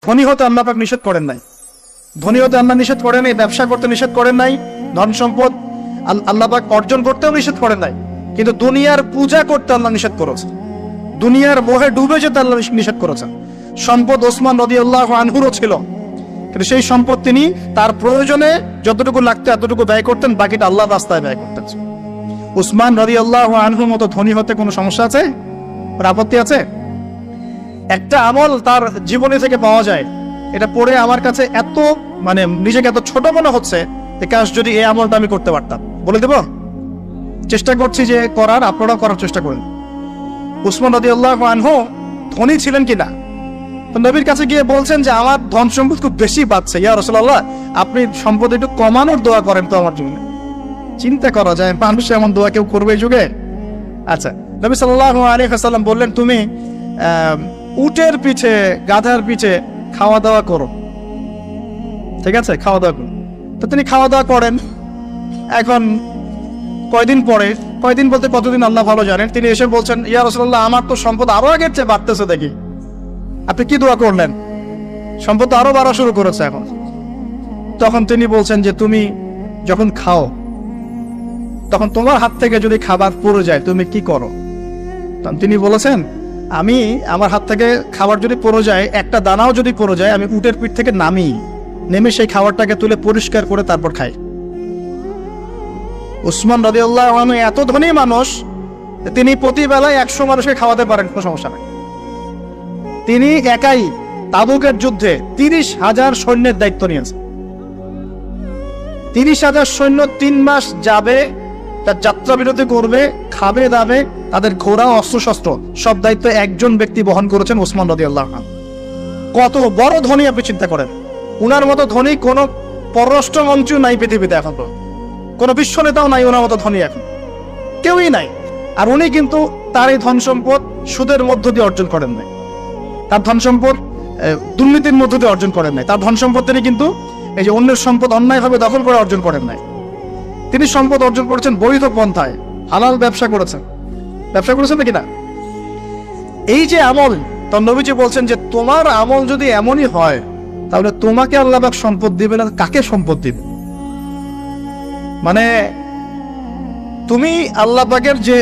ধনী হতে আল্লাহ পাক নিষেধ করেন নাই, ধনী হতে আল্লাহ নিষেধ করেন নাই, ব্যবসা করতে নিষেধ করেন নাই, ধন সম্পদ আল্লাহ পাক অর্জন করতেও নিষেধ করেন নাই, কিন্তু দুনিয়ার পূজা করতে আল্লাহ নিষেধ করেছে, দুনিয়ার মোহে ডুবে যেতে আল্লাহ নিষেধ করেছেন। সম্পদ ওসমান রাদিয়াল্লাহু আনহুরও ছিল, কিন্তু সেই সম্পদ তিনি তার প্রয়োজনে যতটুকু লাগতো এতটুকু ব্যয় করতেন, বাকিটা আল্লাহর রাস্তায় ব্যয় করতেন। উসমান রাদিয়াল্লাহু আনহুর মতো ধনী হতে কোনো সমস্যা আছে? আপত্তি আছে? একটা আমল তার জীবনী থেকে পাওয়া যায়, এটা পড়ে আমার কাছে এত নিজেকে এত ছোট মনে হচ্ছে যে কাশ যদি এই আমলটা আমি করতে পারতাম। বলে দেব, চেষ্টা করছি যে করার, আপনারা করার চেষ্টা করেন। উসমান রাদিয়াল্লাহু আনহু ধনী ছিলেন কিনা, তো নবীর কাছে গিয়ে বলছেন যে আমার ধন সম্পদ খুব বেশি বাড়ছে, ইয়া রাসূলুল্লাহ আপনি সম্পদ একটু কমানোর দোয়া করেন তো আমার জন্য। চিন্তা করা যায় মানুষ এমন দোয়া কেউ করবে এই যুগে? আচ্ছা, নবী সাল্লাল্লাহু আলাইহি ওয়াসাল্লাম বললেন তুমি উটের পিঠে, গাধার পিঠে খাওয়া দাওয়া করো, ঠিক আছে, খাওয়া দাওয়া করো। তো তিনি খাওয়া দাওয়া করেন। এখন কয়দিন পরে, কয়দিন বলতে কতদিন আল্লাহ ভালো জানেন, তিনি এসে বলছেন ইয়া রাসূলুল্লাহ আমার তো সম্পদ আরো আগের চেয়ে বাড়তেছে দেখি, আপনি কি দোয়া করলেন? সম্পদ আরো বাড়া শুরু করেছে এখন। তখন তিনি বলছেন যে তুমি যখন খাও তখন তোমার হাত থেকে যদি খাবার পড়ে যায় তুমি কি করো? তখন তিনি বলেছেন আমি, আমার হাত থেকে খাবার যদি পড়ে যায়, একটা দানাও যদি পড়ে যায়, আমি উটের পিঠ থেকে নেমে সেই খাবারটাকে তুলে পরিষ্কার করে তারপর খাই। উসমান রাদিয়াল্লাহু আনহু এত ধনী মানুষ, তিনি প্রতি বেলায় 100 মানুষকে খাওয়াতে পারেন, কোনো সমস্যা নেই। তিনি একাই তাবুকের যুদ্ধে 30,000 সৈন্যের দায়িত্ব নিয়েছেন। 30,000 সৈন্য 3 মাস যাবে, তার যাত্রা বিরতি করবে, খাবে দাবে, তাদের ঘোড়া অস্ত্রশস্ত্র সব দায়িত্ব একজন ব্যক্তি বহন করেছেন, ওসমান রাদিয়াল্লাহু আনহু। কত বড় ধনী আপনি চিন্তা করেন। উনার মতো ধনী কোন পররাষ্ট্র মন্ত্রী নাই পৃথিবীতে, এখন তো কোন বিশ্ব নেতাও নাই ওনার মতো ধনী, এখন কেউই নাই। আর উনি কিন্তু তার এই ধন সম্পদ সুদের মধ্য দিয়ে অর্জন করেন নাই, তার ধন সম্পদ দুর্নীতির মধ্য দিয়ে অর্জন করেন নাই, তার ধন সম্পদ তিনি কিন্তু এই যে অন্যের সম্পদ অন্যায়ভাবে দখল করে অর্জন করেন নাই। তিনি সম্পদ অর্জন করেছেন বৈধ পন্থায়, হালাল ব্যবসা করেছেন নাকি না? এই যে আমল, তো নবীজি বলছেন যে তোমার আমল যদি এমনই হয় তাহলে তোমাকে আল্লাহ পাক সম্পদ দিবে না, কাকে সম্পদ দিবে? তুমি আল্লাহ পাকের যে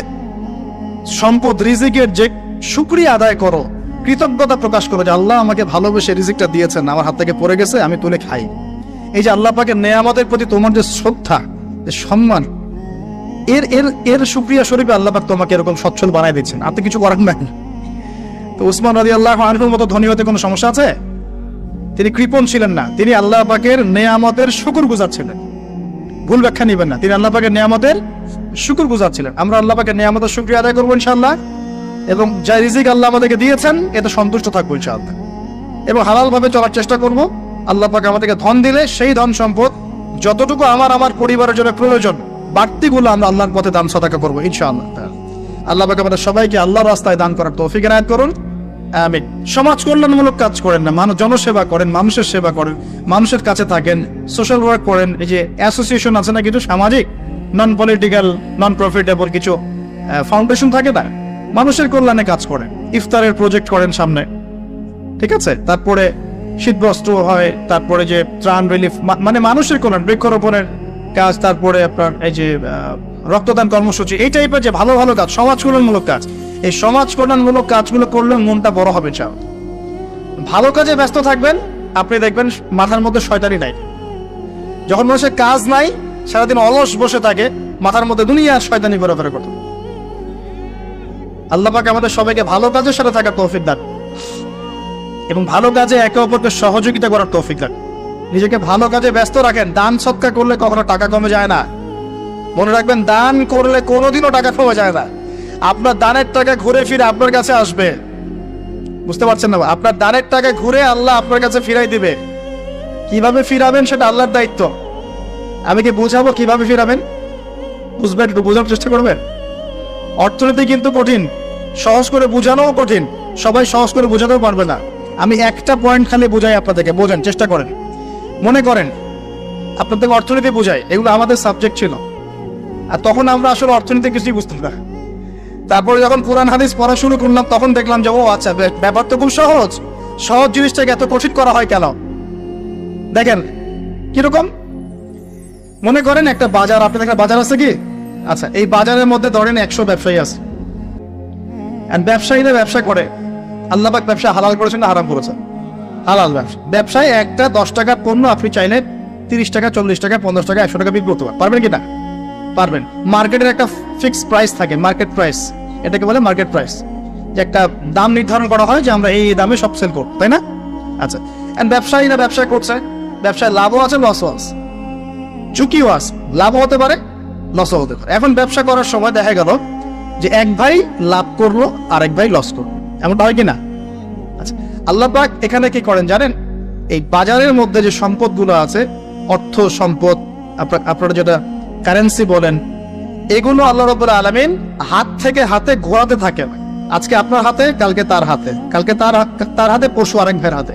সম্পদ রিজিকের যে শুকরিয়া আদায় করো, কৃতজ্ঞতা প্রকাশ করো যে আল্লাহ আমাকে ভালোবেসে রিজিকটা দিয়েছেন, আমার হাত থেকে পড়ে গেছে, আমি তুলে খাই। এই যে আল্লাহ পাকের নেয়ামতের প্রতি তোমার যে শ্রদ্ধা, যে সম্মান, এর শুকরিয়া স্বরূপে আল্লাহ পাক তোমাকে এরকম সচ্ছল বানায় দিচ্ছেন, আপনি কিছু করেন নাই। তো উসমান রাদিয়াল্লাহু আনহুর মতো ধনী হতে কোনো সমস্যা আছে? তিনি কৃপণ ছিলেন না, তিনি আল্লাহ পাকের নেয়ামতের শুকরগুজার ছিলেন। ভুল ব্যাখ্যা নিবেন না, তিনি আল্লাহ পাকের নেয়ামতের শুকরগুজার ছিলেন। আমরা আল্লাহ পাকের নেয়ামতের শুকরিয়া আদায় করবো ইনশাআল্লাহ, এবং যা রিজিক আল্লাহ আমাদেরকে দিয়েছেন এতে সন্তুষ্ট থাকবো ইনশাআল্লাহ, এবং হালাল ভাবে চলার চেষ্টা করব। আল্লাহ পাক আমাদেরকে ধন দিলে সেই ধন সম্পদ যতটুকু আমার পরিবারের জন্য প্রয়োজন, বাড়তিগুলো আমরা আল্লাহর পথে দান সদকা করবো ইনশাআল্লাহ। আল্লাহ পাক আমাদের সবাইকে আল্লাহর রাস্তায় দান করার তৌফিক এনায়েত করুন, আমিন। সমাজ কল্যাণমূলক কাজ করেন না, জনসেবা করেন, মানুষের সেবা করেন, মানুষের কাছে থাকেন, সোশ্যাল ওয়ার্ক করেন। এই যে অ্যাসোসিয়েশন আছে না কিছু সামাজিক, নন পলিটিক্যাল, নন প্রফিটেবল কিছু ফাউন্ডেশন থাকে না, মানুষের কল্যাণে কাজ করেন, ইফতারের প্রজেক্ট করেন সামনে, ঠিক আছে। তারপরে শীতবস্ত্র হয়, তারপরে যে ত্রাণ রিলিফ, মানুষের কল্যাণ, বৃক্ষরোপণের কাজ, তারপরে আপনার এই যে রক্তদান কর্মসূচি, এই টাইপের যে ভালো ভালো কাজ, সমাজ কল্যাণমূলক কাজ, এই সমাজ কল্যাণমূলক কাজগুলো করলে মনটা বড় হবে। চাও ভালো কাজে ব্যস্ত থাকবেন, আপনি দেখবেন মাথার মধ্যে শয়তানি নাই। যখন মানুষের কাজ নাই, সারাদিন অলস বসে থাকে, মাথার মধ্যে দুনিয়ার শয়তানি ঘোরাফেরা করতে। আল্লাহ পাক আমাদের সবাইকে ভালো কাজের সাথে থাকার তৌফিক দান, এবং ভালো কাজে একে অপরকে সহযোগিতা করার তৌফিক দান। নিজেকে ভালো কাজে ব্যস্ত রাখেন। দান সৎকার করলে কখনো টাকা কমে যায় না, মনে রাখবেন। দান করলে কোনোদিনও টাকা কমে যায় না। আপনার দানের টাকা ঘুরে ফিরে আপনার কাছে আসবে, বুঝতে পারছেন না? আপনার দানের টাকা ঘুরে আল্লাহ আপনার কাছে ফিরাই দিবে। কিভাবে ফিরাবেন সেটা আল্লাহর দায়িত্ব। আমি কি বুঝাবো কিভাবে ফিরাবেন? বুঝবেন, একটু বোঝার চেষ্টা করবেন। অর্থনীতি কিন্তু কঠিন, সহজ করে বোঝানোও কঠিন, সবাই সহজ করে বোঝাতেও পারবে না। আমি একটা পয়েন্ট খালি বোঝাই আপনাদেরকে, বোঝেন, চেষ্টা করেন। মনে করেন আপনাদেরকে অর্থনীতি বোঝাই, এগুলো আমাদের সাবজেক্ট ছিল, আর তখন আমরা আসলে অর্থনীতি কিছুই বুঝতাম না। তারপরে যখন কোরআন হাদিস পড়া শুরু করলাম তখন দেখলাম যে ও আচ্ছা, ব্যাপার তো খুব সহজ, সহজ জিনিসটাকে এত কঠিন করা হয় কেন? দেখেন কিরকম, মনে করেন একটা বাজার, আপনাদের একটা বাজার আছে কি? আচ্ছা, এই বাজারের মধ্যে ধরেন 100 ব্যবসায়ী আছে, ব্যবসায়ীরা ব্যবসা করে। আল্লাহ পাক ব্যবসা হালাল করেছেন না হারাম করেছেন? হালাল ব্যবসা। ব্যবসায় একটা 10 টাকার পণ্য আপনি চাইলে 30 টাকা, 40 টাকা, 50 টাকা, 100 টাকা বিক্রি করতে পারবেন কি না? পারবেন। মার্কেটের একটা ফিক্সড প্রাইস থাকে, মার্কেট প্রাইস, এটাকে বলে মার্কেট প্রাইস, যে একটা দাম নির্ধারণ করা হয় যে আমরা এই দামে সব সেল করব, তাই না? আচ্ছা, ব্যবসায়ীরা ব্যবসা করছে, ব্যবসায় লাভও আছে, লসও আছে, ঝুঁকিও আছে, লাভও হতে পারে, লসও হতে পারে। এখন ব্যবসা করার সময় দেখা গেল যে এক ভাই লাভ করলো আর এক ভাই লস করলো, এমনটা হয় কি না? আচ্ছা, আল্লাহ পাক এখানে কি করেন জানেন? এই বাজারের মধ্যে যে সম্পদগুলো আছে, অর্থ সম্পদ, আপনারা যেটা কারেন্সি বলেন, এগুলো আল্লাহ রাব্বুল আলামিন হাত থেকে হাতে ঘোরাতে থাকেন। আজকে আপনার হাতে, কালকে তার হাতে, কালকে তার হাতে, পরশু আরেক ভাইয়ের হাতে।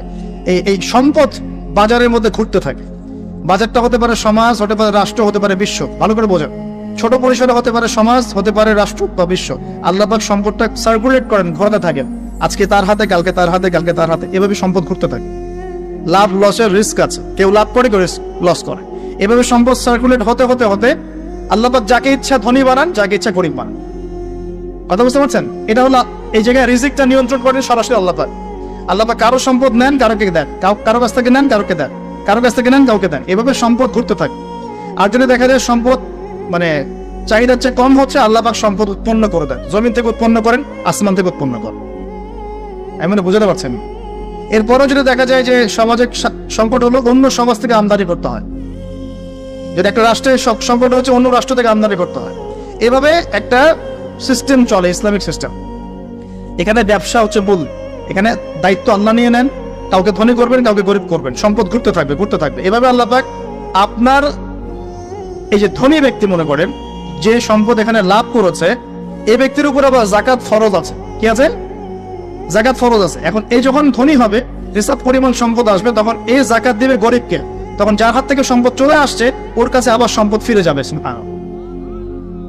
এই সম্পদ বাজারের মধ্যে ঘুরতে থাকে। বাজারটা হতে পারে সমাজ, হতে পারে রাষ্ট্র, হতে পারে বিশ্ব। ভালো করে বোঝেন, ছোট পরিসরে হতে পারে সমাজ, হতে পারে রাষ্ট্র বা বিশ্ব। আল্লাহ পাক সম্পদটা সার্কুলেট করেন, ঘোরাতে থাকেন। আজকে তার হাতে, কালকে তার হাতে, কালকে তার হাতে, এভাবে সম্পদ ঘুরতে থাকে। লাভ লসের রিস্ক আছে, কেউ লাভ করে, কেউ লস করে। এভাবে সম্পদ সার্কুলেট হতে হতে হতে আল্লাহ পাক যাকে ইচ্ছা ধনী বানান, যাকে ইচ্ছা গরিব বানান। কথা বুঝতে পারছেন? এটা হলো এই জায়গায় রিজিকটা নিয়ন্ত্রণ করেন সরাসরি আল্লাহ পাক। আল্লাহ পাক কারো সম্পদ নেন, কারোকে দেন, কারো কাছ থেকে নেন, কারোকে দেন, কারো কাছ থেকে নেন, কাউকে দেন। এভাবে সম্পদ ঘুরতে থাকে। আর যদি দেখা যায় সম্পদ মানে চাহিদার চেয়ে কম হচ্ছে, আল্লাহ পাক সম্পদ উৎপন্ন করে দেন। জমিন থেকে উৎপন্ন করেন, আসমান থেকে উৎপন্ন করেন। আমি মানে বুঝতে পারছেন? এরপরও যদি দেখা যায় যে সমাজে সংকট হলো, অন্য সমাজ থেকে আমদানি করতে হয়। যদি একটা রাষ্ট্রের সংকট হচ্ছে, অন্য রাষ্ট্র থেকে আমদানি করতে হয়। এভাবে একটা সিস্টেম চলে, ইসলামিক সিস্টেম। এখানে ব্যবসা হচ্ছে মূল। এখানে দায়িত্ব আল্লাহ নিয়ে নেন, কাউকে ধনী করবেন, কাউকে গরিব করবেন। সম্পদ ঘুরতে থাকবে, ঘুরতে থাকবে। এভাবে আল্লাহ পাক আপনার এই যে ধনী ব্যক্তি মনে করেন যে সম্পদ এখানে লাভ করেছে, এই ব্যক্তির উপর আবার যাকাত ফরজ আছে। কি আছে? যাকাত ফরজ আছে। এখন এই যখন ধনী হবে, হিসাব পরিমাণ সম্পদ আসবে, তখন এই যাকাত দিবে গরিবকে। তখন যার হাত থেকে সম্পদ চলে আসছে, ওর কাছে আবার সম্পদ ফিরে যাবে।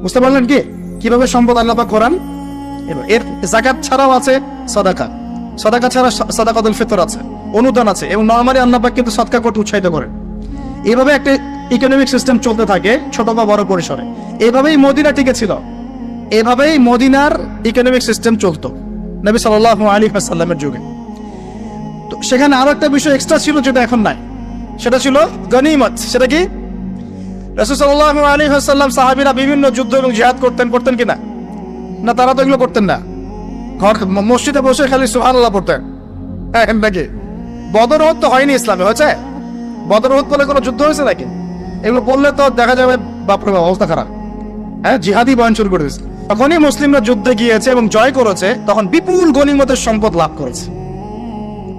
বুঝতে পারলেন কি কিভাবে সম্পদ আল্লাহ পাক করান? এর যাকাত ছাড়াও আছে সাদাকা। সাদাকা ছাড়া সাদাকাতুল ফিতর আছে, অনুদান আছে। এবং নরমালি আল্লাহ পাক কিন্তু সদকা করতে উৎসাহিত করেন। এইভাবে একটা ইকোনমিক সিস্টেম চলতে থাকে, ছোট বা বড় পরিসরে। এইভাবেই মদিনা টিকে ছিল, এভাবেই মদিনার ইকোনমিক সিস্টেম চলতো নবী সাল্লাল্লাহু আলাইহি ওয়াসাল্লামের যুগে। তো সেখানে আরো একটা বিষয় এক্সট্রা ছিল, যেটা এখন নাই। সেটা ছিল গনিমত। সেটা কি? রাসূল সাল্লাল্লাহু আলাইহি ওয়াসাল্লাম সাহাবীরা বিভিন্ন যুদ্ধ এবং জিহাদ করতেন কিনা? না, তারা তো এগুলো করতেন না। ঘর মসজিদে বসে খালি সুবহানাল্লাহ পড়তেন। হ্যাঁ নাকি? বদর ওহুদ তো হয়নি ইসলামে, হয়েছে? বদর ওহুদ বলে কোনো যুদ্ধ হয়েছে নাকি? এগুলো বললে তো দেখা যাবে বাপরে বাপ, অবস্থা খারাপ। হ্যাঁ, জিহাদি বয়ান শুরু করে দিয়েছে। তখনই মুসলিমরা যুদ্ধে গিয়েছে এবং জয় করেছে, তখন বিপুল গনিমতের সম্পদ লাভ করেছে।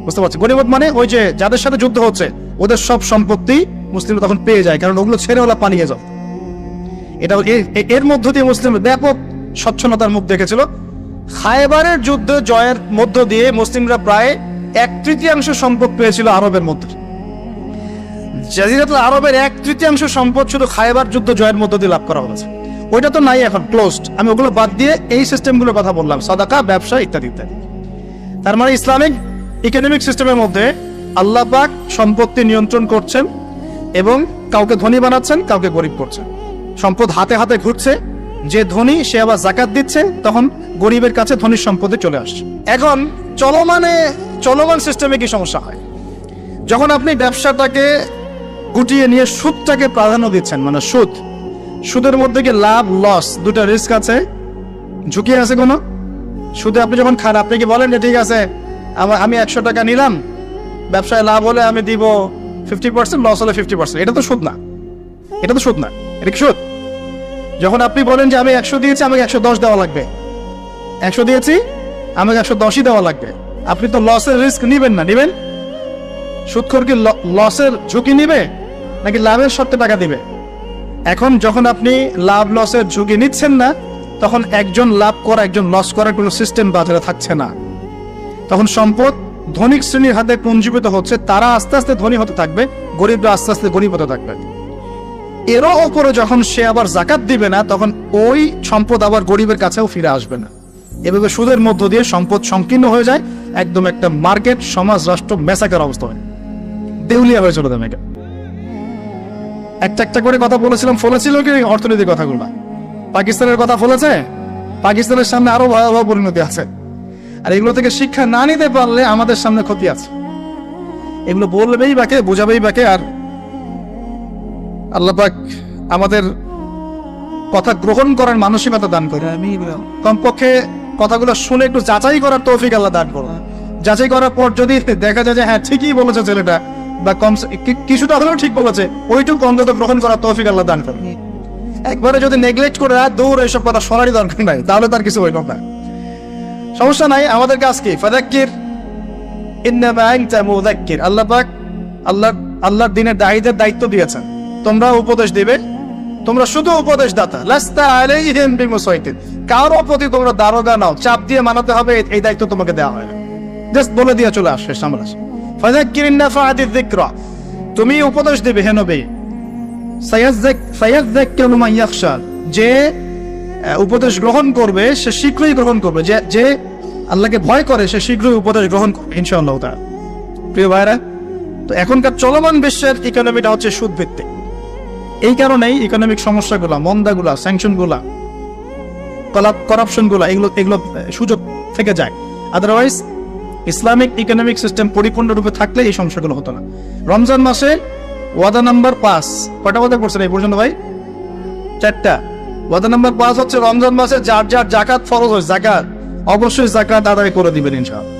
বুঝতে পারছি? গনিমত মানে ওই যে যাদের সাথে যুদ্ধ হচ্ছে ওদের সব সম্পত্তি মুসলিমরা তখন পেয়ে যায়, কারণ ওগুলো ছেড়ে ওরা পালিয়ে যাও। এটা এর মধ্য দিয়ে মুসলিম ব্যাপক স্বচ্ছলতার মুখ দেখেছিল। খায়বারের যুদ্ধ জয়ের মধ্য দিয়ে মুসলিমরা প্রায় 1/3 সম্পদ পেয়েছিল আরবের মধ্যে। জাজিরাতুল আরবের 1/3 সম্পদ শুধু খায়বার যুদ্ধ জয়ের মধ্য দিয়ে লাভ করা হয়েছে। ওইটা তো নাই, এখন ক্লোজড। আমি ওগুলো বাদ দিয়ে এই সিস্টেমগুলোর কথা বললাম, সাদাকা, ব্যবসা ইত্যাদি ইত্যাদি। তার মানে ইসলামিক ইকোনমিক সিস্টেমের মধ্যে আল্লাহ পাক সম্পত্তি নিয়ন্ত্রণ করছেন এবং কাউকে ধনী বানাচ্ছেন, কাউকে গরিব করছেন। সম্পদ হাতে হাতে ঘুরছে। যে ধনী সে আবার যাকাত দিচ্ছে, তখন গরিবের কাছে ধনীর সম্পদে চলে আসছে। এখন চলমান সিস্টেমে কি সমস্যা হয়? যখন আপনি ব্যবসাটাকে গুটিয়ে নিয়ে সুদটাকে প্রাধান্য দিচ্ছেন, মানে সুদের মধ্যে কি লাভ লস দুটা রিস্ক আছে, ঝুঁকি আছে কোনো? সুদে আপনি যখন খান, আপনি কি বলেন যে ঠিক আছে আমি 100 টাকা নিলাম, ব্যবসায় লাভ হলে আমি দিব 50%, লস হলে 50%। এটা তো সুদ না, এটা তো সুদ না। এটা কি সুদ? যখন আপনি বলেন যে আমি 100 দিয়েছি, আমাকে 110 দেওয়া লাগবে, 100 দিয়েছি আমাকে 110ই দেওয়া লাগবে, আপনি তো লসের রিস্ক নিবেন না? নিবেন? সুদখোর কি লসের ঝুঁকি নিবে নাকি লাভের শর্তে টাকা দিবে? এখন যখন আপনি লাভ লসের ঝুঁকি নিচ্ছেন না, তখন একজন লাভ করা একজন লস করার কোনো সিস্টেম বাজারে থাকছে না। তখন সম্পদ ধনিক শ্রেণীর হাতে পুঞ্জীভূত হচ্ছে, তারা আস্তে আস্তে ধনী হতে থাকবে, গরিবরা আস্তে আস্তে গরিব হতে থাকবে। এরও ওপরে যখন সে আবার যাকাত দিবে না, তখন ওই সম্পদ আবার গরিবের কাছেও ফিরে আসবে না। এভাবে সুদের মধ্য দিয়ে সম্পদ সংকীর্ণ হয়ে যায়, একদম একটা মার্কেট, সমাজ, রাষ্ট্র মেসাকার অবস্থা হয়, দেউলিয়া হয়ে চলে যাবে। একটা একটা করে কথা বলেছিলাম, ফলেছিল কি অর্থনৈতিক কথাগুলো? পাকিস্তানের কথা ফলেছে? পাকিস্তানের সামনে আরো ভয়াবহ পরিণতি আছে। আর এগুলো থেকে শিক্ষা না নিতে পারলে আমাদের সামনে ক্ষতি আছে। এগুলো বলবেই বাকে, বোঝাবেই বাকে। আর আল্লাহ পাক আমাদের কথা গ্রহণ করার মানসিকতা দান করে। কমপক্ষে কথাগুলো শুনে একটু যাচাই করার তৌফিক আল্লাহ দান করো। যাচাই করার পর যদি দেখা যায় যে হ্যাঁ ঠিকই বলেছে ছেলেটা, বা কম কিছুটা হলেও ঠিক বলেছে, ওইটুকু অন্তত গ্রহণ করার তৌফিক আল্লাহ দান করে। একবারে যদি নেগলেক্ট করে দৌড় এইসব কথা শোনারই দরকার নাই, তাহলে তার কিছু হইল না। সমস্যা নাই, আমাদের কাজ কি? ফাযাক্কির ইন্নামা আনতা মুযাক্কির। আল্লাহ পাক আল্লাহর দ্বীনের দায়ীদের দায়িত্ব দিয়েছেন, তোমরা উপদেশ দিবে, তোমরা শুধু উপদেশ দাতা। লাস্তা আলাইহিম বিমুসাইতির। কারো প্রতি তোমরা দারোগা নাও, চাপ দিয়ে মানাতে হবে, এই দায়িত্ব তোমাকে দেওয়া হয় না। জাস্ট বলে দিয়ে চলে আসে সামনে। ফাযাক্কির ইন্নাফাআতিয যিকরা। তুমি উপদেশ দিবে হে নবী। সায়াযাক্কারু মান ইয়াখশা। যে উপদেশ গ্রহণ করবে সে শীঘ্রই গ্রহণ করবে, যে আল্লাহকে ভয় করে সে শীঘ্রই উপদেশ গ্রহণ করবে ইনশাআল্লাহ তাআলা। প্রিয় ভাইরা, তো এখনকার চলমান বিশ্বের ইকোনমিটা হচ্ছে সুদ ভিত্তিক। এই কারণেই ইকোনমিক সমস্যাগুলা, মন্দাগুলা, স্যাংশনগুলা, করাপশনগুলা, এগুলো সুযোগ থেকে যায়। আদারওয়াইজ ইসলামিক ইকোনমিক সিস্টেম পরিপূর্ণরূপে থাকলে এই সমস্যাগুলো হতো না। রমজান মাসে ওয়াদা নাম্বার 5, কয়টা ওয়াদা করছেন এই পর্যন্ত ভাই? 4টা। ওয়াদা নাম্বার 5 হচ্ছে রমজান মাসে যার যার জাকাত ফরজ হয়, জাকাত অবশ্যই জাকাত আদায় করে দিবেন ইনশাআল্লাহ।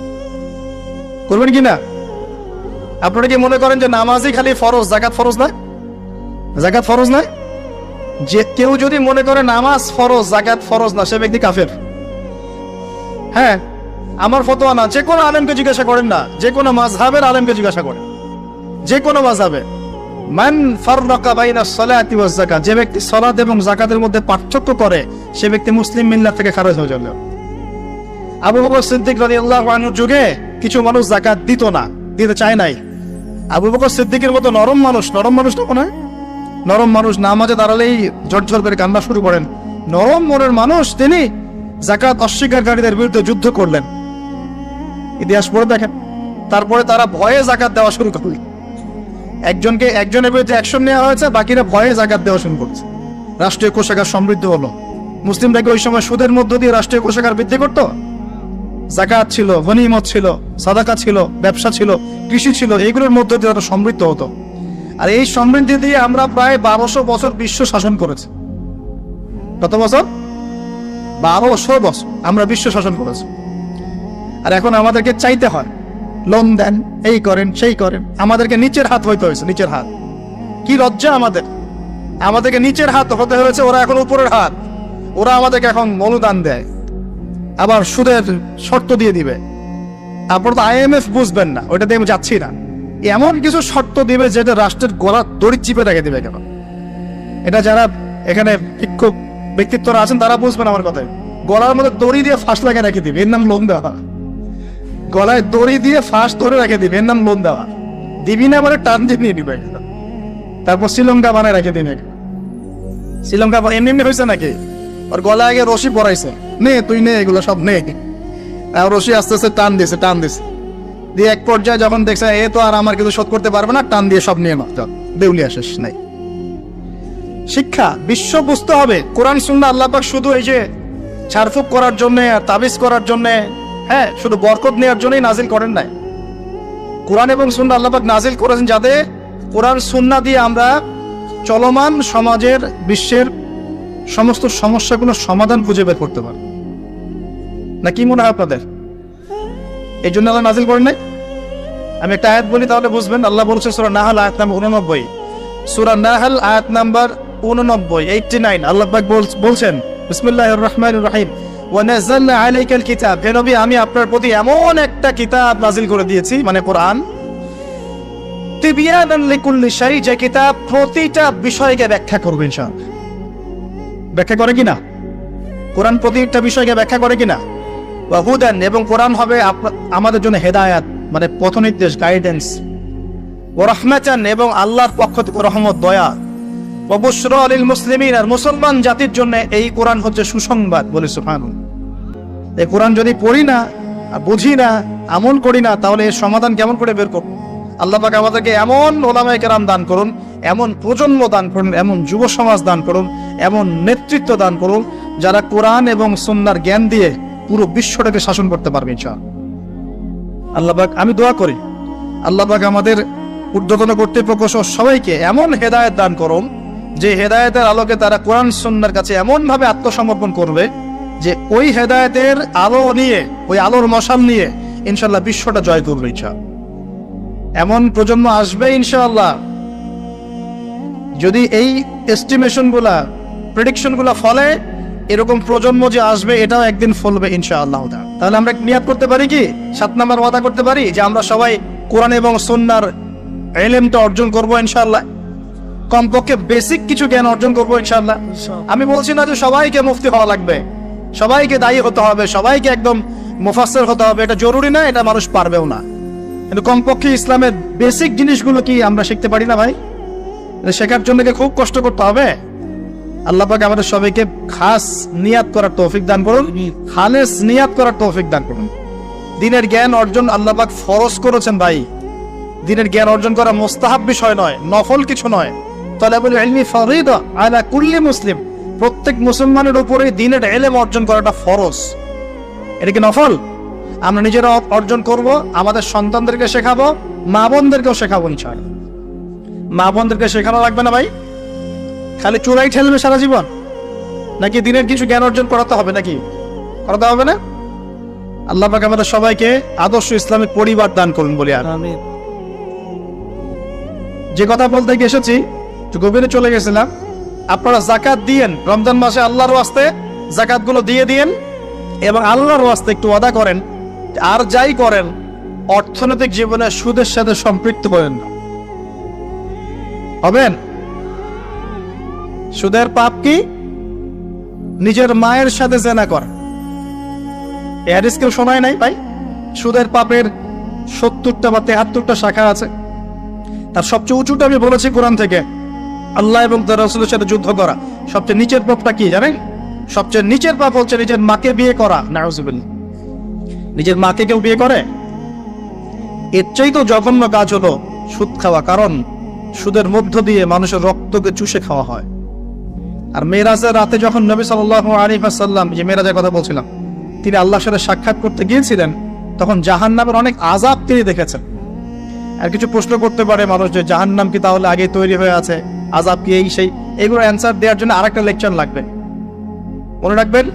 করবেন কিনা? আপনারা কি মনে করেন যে নামাজই খালি ফরজ, জাকাত ফরজ না? জাকাত ফরজ না? যে কেউ যদি মনে করে নামাজ ফরজ, জাকাত ফরজ না, সে ব্যক্তি কাফের। হ্যাঁ, আমার ফতোয়া না, যে কোনো আলেমকে জিজ্ঞাসা করেন না, যে কোনো মাযহাবের আলেমকে জিজ্ঞাসা করেন, যে কোনো মাযহাবে। মান ফাররাকা বাইনা সলাতি ওয়াজ যাকাত। যে ব্যক্তি সালাত এবং যাকাতের মধ্যে পার্থক্য করে, সে ব্যক্তি মুসলিম মিল্লাত থেকে খারিজ হয়ে যাবে। আবু বকর সিদ্দিক রাদিয়াল্লাহু আনহুর যুগে কিছু মানুষ যাকাত দিত না, দিতে চায় নাই। আবু বকর সিদ্দিকের মতো নরম মানুষ তো মনে হয়, নরম মানুষ নামাজে দাঁড়ালেই ঝরঝর করে কান্না শুরু করেন, নরম মনের মানুষ, তিনি যাকাত অস্বীকারীদের বিরুদ্ধে যুদ্ধ করলেন। ইতিহাস পড়ে দেখেন। তারপরে তারা ভয়ে যাকাত দেওয়া শুরু করলেন। একজনের বিরুদ্ধে অ্যাকশন নেওয়া হয়েছে, বাকিরা ভয়ে যাকাত দেওয়া শুরু করছে। রাষ্ট্রীয় কোষাগার সমৃদ্ধ হলো। মুসলিমরা ওই সময় সুদের মধ্য দিয়ে রাষ্ট্রীয় কোষাগার বৃদ্ধি করত? যাকাত ছিল, গনিমত ছিল, সাদাকা ছিল, ব্যবসা ছিল, কৃষি ছিল, এইগুলোর মধ্য দিয়ে তারা সমৃদ্ধ হতো। আর এই সমৃদ্ধি দিয়ে আমরা প্রায় 1200 বছর বিশ্ব শাসন করেছি। কত বছর? 1200 বছর আমরা বিশ্ব শাসন করেছি। আর এখন আমাদেরকে চাইতে হয়, লোন দেন, এই করেন, সেই করেন। আমাদেরকে নিচের হাত হইতে হয়েছে, নিচের হাত। কি লজ্জা আমাদেরকে নিচের হাত হতে হয়েছে, ওরা এখন উপরের হাত। ওরা আমাদেরকে এখন অনুদান দেয়, আবার সুদের শর্ত দিয়ে দিবে। আপনারা তো IMF বুঝবেন না, ওইটা দিয়ে আমি যাচ্ছি না। এমন কিছু শর্ত দিবে যেটা রাষ্ট্রের গলা দড়ি চিপে রেখে দিবে। কেন? এটা যারা এখানে শিক্ষক ব্যক্তিত্বরা আছেন তারা বুঝবেন আমার কথায়। গলার মধ্যে দড়ি দিয়ে ফাঁস লাগিয়ে রেখে দিবে, এর নাম লোন দেওয়া। গলায় দড়ি দিয়ে ফাঁস ধরে রেখে দিবে, এর নাম লোন দেওয়া। দিবি না বলে টান দিয়ে নিয়ে নিবে। তারপর শ্রীলঙ্কা বানায় রেখে দিবে। শ্রীলঙ্কা এমনি হয়েছে নাকি? ওর গলায় আগে রশি পরাইছে, নে তুই নে, এগুলো সব নে। রশি আস্তে আস্তে টান দিছে দিয়ে এক পর্যায়ে যখন দেখছে এ তো আর আমার কিছু শোধ করতে পারবে না, টান দিয়ে সব নিয়ে না, দেউলিয়া শেষ নাই। শিক্ষা বিশ্ব বুঝতে হবে। কোরআন সুন্নাহ আল্লাহ পাক শুধু এই যে ছাড়ফুক করার জন্য আর তাবিজ করার জন্য, হ্যাঁ, শুধু বরকত নেওয়ার জন্যই নাজিল করেন নাই। কোরআন এবং সুন্নাহ আল্লাহ পাক নাজিল করেছেন যাতে কোরআন সুন্নাহ দিয়ে আমরা চলমান সমাজের, বিশ্বের সমস্ত সমস্যাগুলোর সমাধান খুঁজে বের করতে পারি। না কি মনে হয় আপনাদের? এই জন্য আল্লাহ নাজিল করেন নাই। আমি একটা আয়াত বলি তাহলে বুঝবেন। আল্লাহ বলছে সূরা নাহল আয়াত নাম্বার 89, সূরা নাহল আয়াত নাম্বার 89, 89। আল্লাহ পাক বলছেন বিসমিল্লাহির রহমানির রহিম, ওয়া নাযালনা আলাইকাল কিতাব। হে নবী, আমি আপনার প্রতি এমন একটা কিতাব নাজিল করে দিয়েছি, মানে কোরআন, তিবিয়ানান লিকুল্লি শাই, যে কিতাব প্রতিটা বিষয়কে ব্যাখ্যা করবে ইনশাআল্লাহ। ব্যাখ্যা করে কিনা? কোরআন প্রতিটা বিষয়কে ব্যাখ্যা করে কিনা? ওয়া হুদান, এবং কোরআন হবে আমাদের জন্য হেদায়াত, মানে পথ নির্দেশ, গাইডেন্স। ওয়া রাহমাতান, এবং আল্লাহর পক্ষ থেকে রহমত, দয়া। ওয়া বুশরা লিল মুসলিমিন, আর মুসলমান জাতির জন্য এই কোরআন হচ্ছে সুসংবাদ। বলে সুবহানাল্লাহ। এই কোরআন যদি পড়ি না, বুঝি না, আমল করি না, তাহলে এর সমাধান কেমন করে বের করব? আল্লাহ পাক আমাদেরকে এমন ওলামায়ে কেরাম দান করুন, এমন প্রজন্ম দান করুন, এমন যুব সমাজ দান করুন, এমন নেতৃত্ব দান করুন, যারা কোরআন এবং সুন্নাহর জ্ঞান দিয়ে পুরো বিশ্বটাকে শাসন করতে পারবে ইনশাআল্লাহ। আল্লাহ পাক, আমি দোয়া করি আল্লাহ পাক আমাদের ঊর্ধ্বতন কর্তৃপক্ষ সহ সবাইকে এমন হেদায়েত দান করুন, যে হেদায়েতের আলোকে তারা কোরআন সুন্নাহর কাছে এমন ভাবে আত্মসমর্পণ করবে যে ওই হেদায়েতের আলো নিয়ে, ওই আলোর মশাল নিয়ে ইনশাআল্লাহ বিশ্বটা জয় করবে ইনশাআল্লাহ। এমন প্রজন্ম আসবে ইনশাআল্লাহ, যদি এই এস্টিমেশন গুলা, প্রেডিকশন গুলা ফলে, এরকম প্রজন্ম যে আসবে এটাও একদিন ফলবে ইনশাআল্লাহ। তাহলে আমরা নিয়াত করতে পারি কি, 7 নাম্বার ওয়াদা করতে পারি যে আমরা সবাই কোরআন এবং সুন্নাহর ইলমটা অর্জন করব ইনশাআল্লাহ, কমপক্ষে বেসিক কিছু জ্ঞান অর্জন করব ইনশাআল্লাহ। আমি বলছি না যে সবাইকে মুফতি হওয়া লাগবে, সবাইকে দায়ী হতে হবে, সবাইকে একদম মুফাসসির হতে হবে, এটা জরুরি না, এটা মানুষ পারবেও না, কিন্তু কমপক্ষে ইসলামের বেসিক জিনিসগুলো কি আমরা শিখতে পারি না ভাই? শেখার জন্য খুব কষ্ট করতে হবে। আল্লাহ পাক আমাদের সবাইকে খাস নিয়াত করার তৌফিক দান করুন, খালেস নিয়াত করার তৌফিক দান করুন। দ্বীনের জ্ঞান অর্জন আল্লাহ পাক ফরজ করেছেন ভাই। দ্বীনের জ্ঞান অর্জন করা মুস্তাহাব বিষয় নয়, নফল কিছু নয়। তালাবুল ইলমি ফরিদা আলা কুল্লি মুসলিম, প্রত্যেক মুসলমানের উপরে দ্বীনের ইলম অর্জন করাটা ফরজ। এটা কি নফল? আমরা নিজেরা অর্জন করব, আমাদের সন্তানদেরকে শেখাবো, মা বোনদেরকেও শেখাবো ইনশাআল্লাহ। মা বোনদেরকে শেখানো লাগবে না ভাই? খালি চূড়াই ঠেলবে সারা জীবন? নাকি দিনের কিছু জ্ঞান অর্জন করাতে হবে? নাকি করাতে হবে না? আল্লাহ পাক আমাদের সবাইকে আদর্শ ইসলামিক পরিবার দান করুন বলি। আর যে কথা বলতে গিয়ে এসেছি, একটু গভীরে চলে গেছিলাম। আপনারা যাকাত দিয়েন, রমজান মাসে আল্লাহর ওয়াস্তে যাকাত গুলো দিয়ে দিয়েন, এবং আল্লাহর ওয়াস্তে একটু ওয়াদা করেন আর যাই করেন অর্থনৈতিক জীবনে সুদের সাথে সম্পৃক্ত করেন না। হবেন? সুদের পাপ কি? নিজের মায়ের সাথে জেনা করা। এই হাদিস কেউ শোনায় নাই ভাই? সুদের পাপের 70টা বা 73টা শাখা আছে, তার সবচেয়ে উঁচুটা আমি বলেছি কোরআন থেকে, আল্লাহ এবং তার রাসূলের সাথে যুদ্ধ করা। সবচেয়ে নিচের পাপটা কি জানেন? সবচেয়ে নিচের পাপ হচ্ছে নিজের মাকে বিয়ে করা। নাউযুবিল্লাহ। নিজের মাকে কেউ বিয়ে করে? এর চাইতে জঘন্য কাজ হলো সুদ খাওয়া, কারণ সুদের মধ্য দিয়ে মানুষের রক্তকে চুষে খাওয়া হয়। আর মেরাজের রাতে যখন নবী সাল্লাল্লাহু আলাইহি ওয়াসাল্লাম, যে মেরাজের কথা বলছিলাম, তিনি আল্লাহর সাথে সাক্ষাৎ করতে গিয়েছিলেন, তখন জাহান্নামের অনেক আযাব তিনি দেখেছেন। আর কিছু প্রশ্ন করতে পারে মানুষ যে জাহান্নাম কি তাহলে আগে তৈরি হয়ে আছে, আযাব কি এই সেই, এগুলো অ্যান্সার দেওয়ার জন্য আরেকটা লেকচার লাগবে। মনে রাখবেন,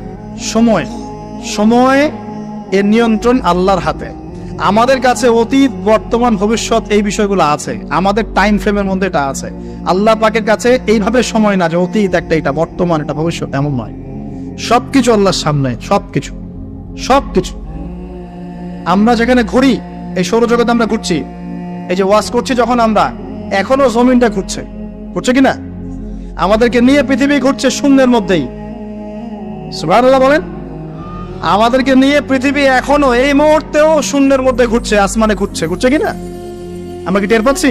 সময় এর নিয়ন্ত্রণ আল্লাহর হাতে। আমাদের কাছে অতীত, বর্তমান, ভবিষ্যৎ এই বিষয়গুলো আছে, আমাদের টাইম ফ্রেমের মধ্যে এটা আছে। আল্লাহ পাকের কাছে এইভাবে সময় না যে অতীত একটা, এটা বর্তমান, এটা ভবিষ্যৎ, এমন নয়। সবকিছু আল্লাহর সামনে, সবকিছু। আমরা যেখানে ঘুরি, এই সৌরজগতে আমরা ঘুরছি, এই যে ওয়াজ করছি যখন আমরা, এখনো জমিনটা ঘুরছে কিনা? আমাদেরকে নিয়ে পৃথিবী ঘুরছে শূন্যের মধ্যেই। সুবহানাল্লাহ বলেন। আমাদেরকে নিয়ে পৃথিবী এখনো এই মুহূর্তেও শূন্যের মধ্যে ঘুরছে, আসমানে ঘুরছে কিনা? আমরা কি টের পাচ্ছি?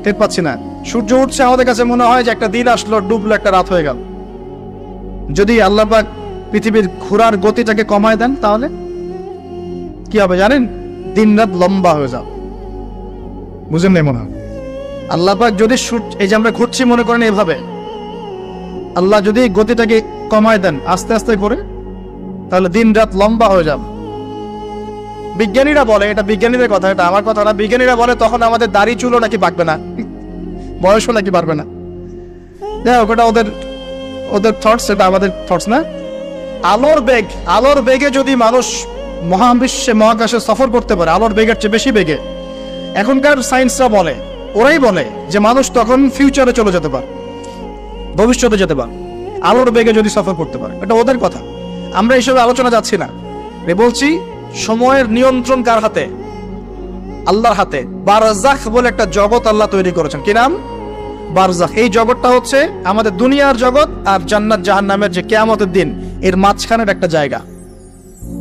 টের পাচ্ছি না। সূর্য উঠছে, আমাদের কাছে মনে হয় যে একটা দিন আসলো, ডুবলো, একটা রাত হয়ে গেল। যদি আল্লাহ পাক পৃথিবীর ঘোরার গতিটাকে কমায় দেন, তাহলে কি হবে জানেন? দিন রাত লম্বা হয়ে যাবে। বুঝেন নাই মনে হয়? আল্লাহ পাক যদি এই যে আমরা ঘুরছি মনে করেন এভাবে, আল্লাহ যদি গতিটাকে কমায় দেন আস্তে আস্তে করে, তাহলে দিন রাত লম্বা হয়ে যাবে। বিজ্ঞানীরা বলে, এটা বিজ্ঞানীদের কথা, এটা আমার কথা না, বিজ্ঞানীরা বলে তখন আমাদের দাড়ি চুলও নাকি পাকবে না, বয়সও নাকি বাড়বে না। যাই হোক, ওটা ওদের থটস, এটা আমাদের থটস না। আলোর বেগে যদি মানুষ মহাবিশ্বে, মহাকাশে সফর করতে পারে, আলোর বেগের চেয়ে বেশি বেগে, এখনকার সায়েন্সরা বলে, ওরাই বলে যে মানুষ তখন ফিউচারে চলে যেতে পারে, ভবিষ্যতে যেতে পারে, আলোর বেগে যদি সফর করতে পারে। এটা ওদের কথা, আমরা এইসব আলোচনা যাচ্ছি না। বলছি সময়ের নিয়ন্ত্রণ কার হাতে? আল্লাহর হাতে। বারজাখ বলে একটা জগৎ আল্লাহ তৈরি করেছেন। কি নাম? বারজাখ। এই জগৎটা হচ্ছে আমাদের দুনিয়ার জগৎ আর জান্নাত জাহান্নামের যে কিয়ামতের দিন, এর মাঝখানের একটা জায়গা।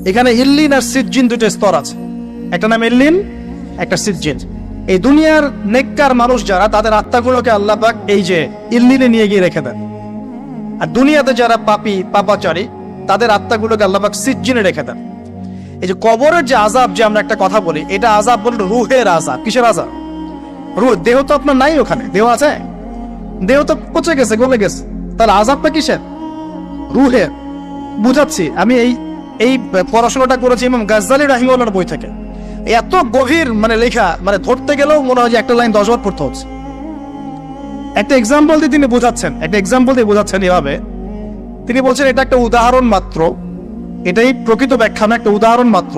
এখানে ইল্লিন আর সিজ্জিন দুটো স্তর আছে, একটা নাম ইল্লিন, একটা সিজ্জিন। এই দুনিয়ার নেককার মানুষ যারা, তাদের আত্মাগুলোকে আল্লাহ পাক এই যে ইল্লিনে নিয়ে গিয়ে রেখে দেন। আর দুনিয়াতে যারা পাপী, পাপাচারী, তাদের আত্মাগুলোকে আল্লাহ পাক সিজ্জিনে রেখে দেন। এই যে কবরের যে আযাব, যে আমরা একটা কথা বলি, এটা আযাব বলি রুহের আযাব। কিসের আযাব? রুহ। দেহ তো আপনার নাই, ওখানে দেহ আছে? দেহ তো পচে গেছে, গলে গেছে, তাহলে আযাবটা কিসের? রুহের। বুঝাচ্ছি, আমি এই এই পড়াশোনাটা করেছি ইমাম গাজ্জালী রাহিমাহুল্লাহর বই থেকে। এত গভীর মানে লেখা, মানে ধরতে গেলেও মনে হয় যে একটা লাইন 10 বার পড়তে হচ্ছে। একটা এক্সাম্পল দিয়ে তিনি বোঝাচ্ছেন, একটা এক্সাম্পল দিয়ে বোঝাচ্ছেন এভাবে। তিনি বলছেন এটা একটা উদাহরণ মাত্র, এটাই প্রকৃত ব্যাখ্যা না, একটা উদাহরণ মাত্র।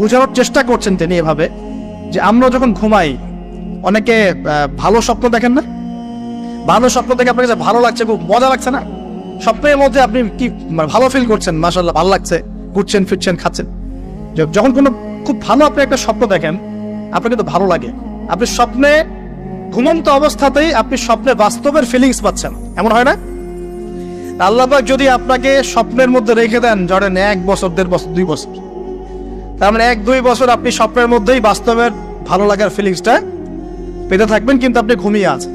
বোঝানোর চেষ্টা করছেন তিনি এভাবে যে আমরা যখন ঘুমাই, অনেকে ভালো স্বপ্ন দেখেন না? ভালো স্বপ্ন দেখে আপনার কাছে ভালো লাগছে, খুব মজা লাগছে না? স্বপ্নের মধ্যে আপনি কি ভালো ফিল করছেন, মাশাআল্লাহ ভালো লাগছে, ঘুরছেন ফিরছেন খাচ্ছেন। যখন কোনো খুব ভালো আপনি একটা স্বপ্ন দেখেন, আপনার কিন্তু ভালো লাগে। আপনি স্বপ্নে ঘুমন্ত অবস্থাতেই আপনি স্বপ্নে বাস্তবের ফিলিংস পাচ্ছেন, এমন হয় না? আল্লাহ পাক যদি আপনাকে স্বপ্নের মধ্যে রেখে দেন ধরেন 1 বছর 1.5 বছর 2 বছর, তার মানে 1-2 বছর আপনি স্বপ্নের মধ্যেই বাস্তবের ভালো লাগার ফিলিংসটা পেতে থাকবেন, কিন্তু আপনি ঘুমিয়ে আছেন।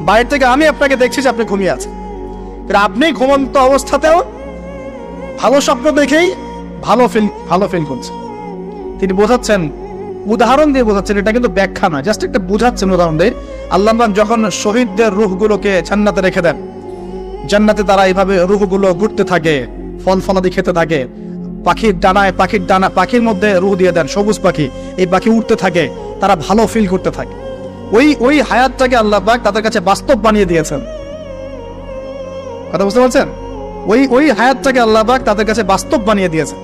বাইরে থেকে আমি আপনাকে দেখছি যে আপনি ঘুমিয়ে আছেন, আপনি ঘুমন্ত অবস্থাতেও ভালো স্বপ্ন দেখেই ভালো ফিল করছেন। তিনি বোঝাচ্ছেন, উদাহরণ দিয়ে বোঝাচ্ছেন, এটা কিন্তু ব্যাখ্যা না, জাস্ট একটা বোঝাচ্ছেন উদাহরণ দিয়ে। আল্লাহ পাক যখন শহীদদের রূহগুলোকে জান্নাতে রেখে দেন, জান্নাতে তারা এইভাবে রূহগুলো ঘুরতে থাকে, ফল ফলাদি খেতে থাকে, পাখির মধ্যে রূহ দিয়ে দেন, সবুজ পাখি, এই পাখি উঠতে থাকে, তারা ভালো ফিল করতে থাকে। ওই হায়াতটাকে আল্লাহ পাক তাদের কাছে বাস্তব বানিয়ে দিয়েছেন। কথা বুঝতে পারছেন? ওই হায়াতটাকে আল্লাহ পাক তাদের কাছে বাস্তব বানিয়ে দিয়েছেন।